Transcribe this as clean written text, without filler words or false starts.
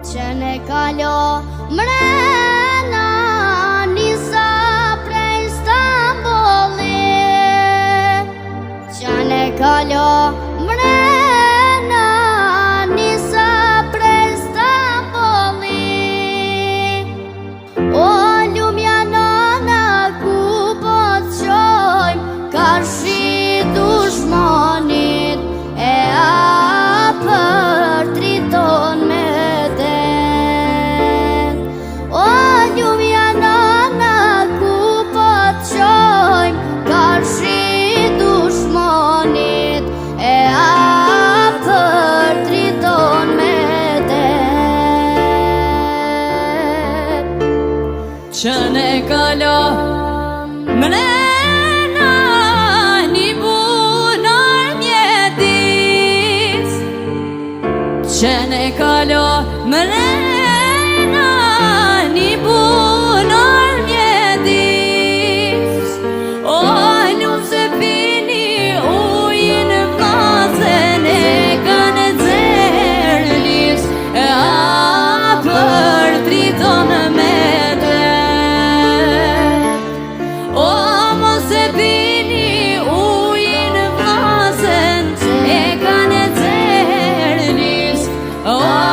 që ne kalo mrena nisa prej Stambollit, që ne kalo mrena nisa prej Stambollit. O lumja nana ku po të qojmë, ka shi dushmanit e apër triton me det. O lumja nana ku po të qojmë, ka shi dushmanit e apër triton me det. Që ne kalo mrena një bunar mjedis, që ne kalo mrena një bunar mjedis. O lumë se pini ujin vllazën e kanë zerlis, e apër triton me oh